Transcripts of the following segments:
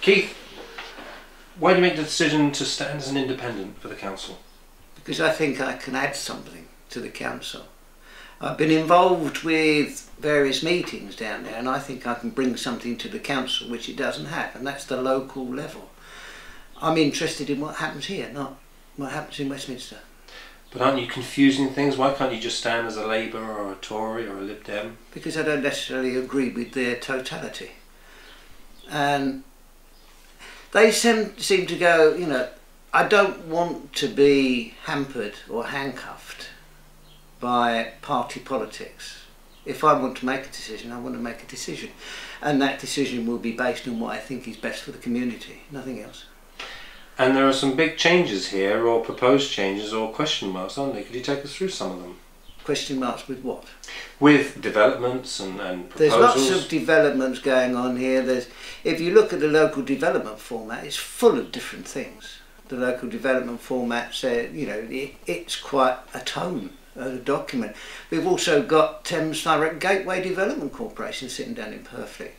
Keith, why do you make the decision to stand as an independent for the council? Because I think I can add something to the council. I've been involved with various meetings down there, and I think I can bring something to the council which it doesn't have, and that's the local level. I'm interested in what happens here, not what happens in Westminster. But aren't you confusing things? Why can't you just stand as a Labour or a Tory or a Lib Dem? Because I don't necessarily agree with their totality. And they seem to go, you know, I don't want to be hampered or handcuffed by party politics. If I want to make a decision, I want to make a decision. And that decision will be based on what I think is best for the community, nothing else. And there are some big changes here, or proposed changes, or question marks, aren't there? Could you take us through some of them? Question marks with what? With developments and proposals. There's lots of developments going on here. If you look at the local development format, it's full of different things. The local development format says, you know, it's quite a tome of a document. We've also got Thames Thurrock Gateway Development Corporation sitting down in Purfleet,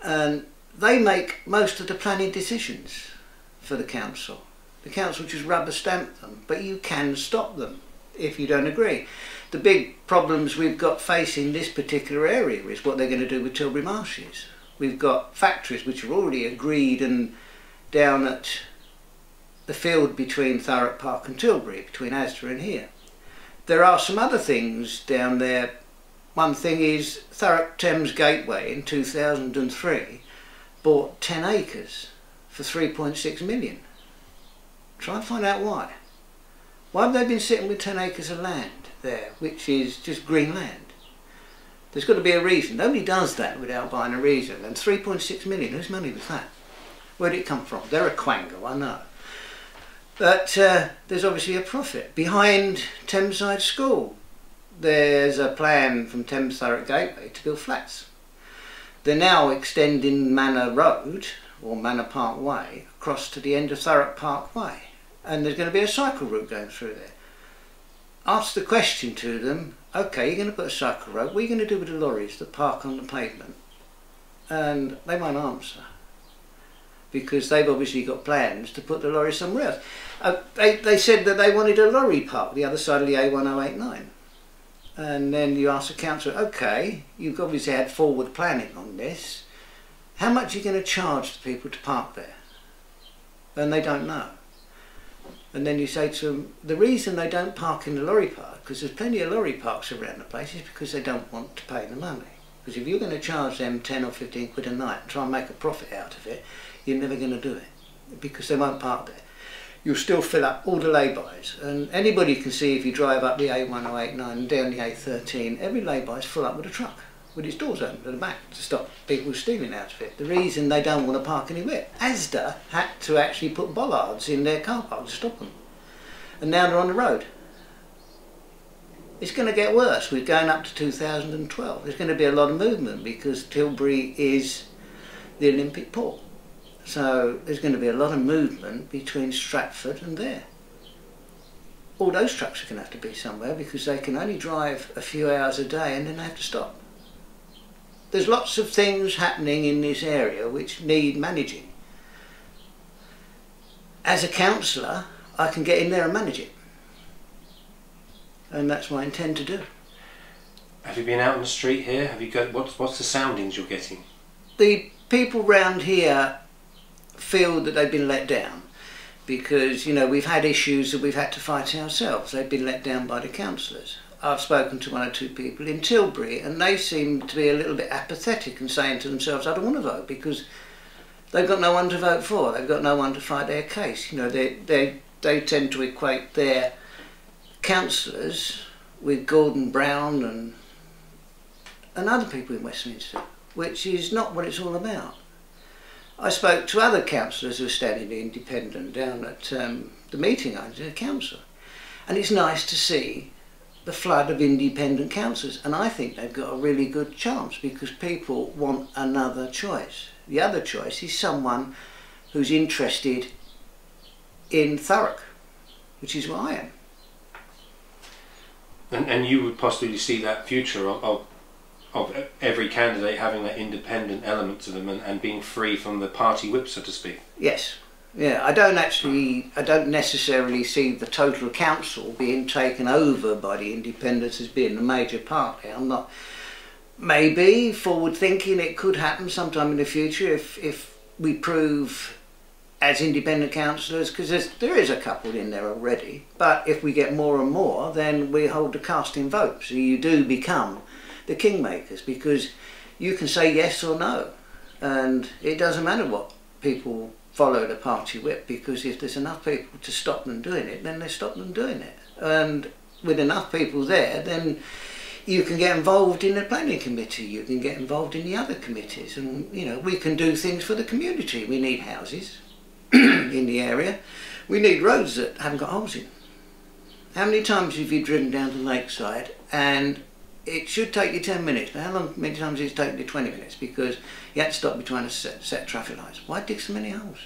and they make most of the planning decisions for the council. The council just rubber stamp them, but you can stop them if you don't agree. The big problems we've got facing this particular area is what they're going to do with Tilbury Marshes. We've got factories which are already agreed and down at the field between Thurrock Park and Tilbury, between Asda and here. There are some other things down there. One thing is Thurrock Thames Gateway in 2003 bought 10 acres for 3.6 million. Try and find out why. Why have they been sitting with 10 acres of land there, which is just green land? There's got to be a reason. Nobody does that without buying a reason. And 3.6 million, whose money was that? Where did it come from? They're a quango, I know. But there's obviously a profit. Behind Thameside School, there's a plan from Thames Thurrock Gateway to build flats. They're now extending Manor Road, or Manor Park Way, across to the end of Thurrock Park Way. And there's going to be a cycle route going through there. Ask the question to them, okay, you're going to put a cycle route, what are you going to do with the lorries that park on the pavement? And they won't answer, because they've obviously got plans to put the lorries somewhere else. They said that they wanted a lorry park the other side of the A1089. And then you ask the council, okay, you've obviously had forward planning on this, how much are you going to charge the people to park there? And they don't know. And then you say to them, the reason they don't park in the lorry park, because there's plenty of lorry parks around the place, is because they don't want to pay the money. Because if you're going to charge them 10 or 15 quid a night and try and make a profit out of it, you're never going to do it, because they won't park there. You'll still fill up all the lay-bys, and anybody can see if you drive up the A1089 and down the A13, every lay-by is full up with a truck, with its doors open at the back to stop people stealing out of it. The reason they don't want to park anywhere. Asda had to actually put bollards in their car park to stop them, and now they're on the road. It's going to get worse. We're going up to 2012. There's going to be a lot of movement because Tilbury is the Olympic port. So there's going to be a lot of movement between Stratford and there. All those trucks are going to have to be somewhere because they can only drive a few hours a day and then they have to stop. There's lots of things happening in this area which need managing. As a councillor, I can get in there and manage it. And that's what I intend to do. Have you been out on the street here? Have you got what's the soundings you're getting? The people round here feel that they've been let down because, you know, we've had issues that we've had to fight ourselves. They've been let down by the councillors. I've spoken to one or two people in Tilbury and they seem to be a little bit apathetic and saying to themselves, I don't want to vote, because they've got no one to vote for. They've got no one to fight their case. You know, they tend to equate their councillors with Gordon Brown and other people in Westminster, which is not what it's all about. I spoke to other councillors who are standing independent down at the meeting I did at the council, and it's nice to see the flood of independent councillors, and I think they've got a really good chance because people want another choice. The other choice is someone who's interested in Thurrock, which is what I am. And you would possibly see that future of of every candidate having that independent element to them and being free from the party whip, so to speak. Yes. Yeah, I don't necessarily see the total council being taken over by the independents as being the major party. I'm not. Maybe forward thinking, it could happen sometime in the future if we prove as independent councillors, because there is a couple in there already, but if we get more and more, then we hold the casting vote, so you do become the kingmakers, because you can say yes or no, and it doesn't matter what people follow the party whip, because if there's enough people to stop them doing it, then they stop them doing it. And with enough people there, then you can get involved in the planning committee, you can get involved in the other committees, and you know, we can do things for the community. We need houses in the area, we need roads that haven't got holes in. How many times have you driven down to Lakeside and it should take you 10 minutes, but many times it's taken you 20 minutes because you had to stop between a set of traffic lights? Why dig so many holes?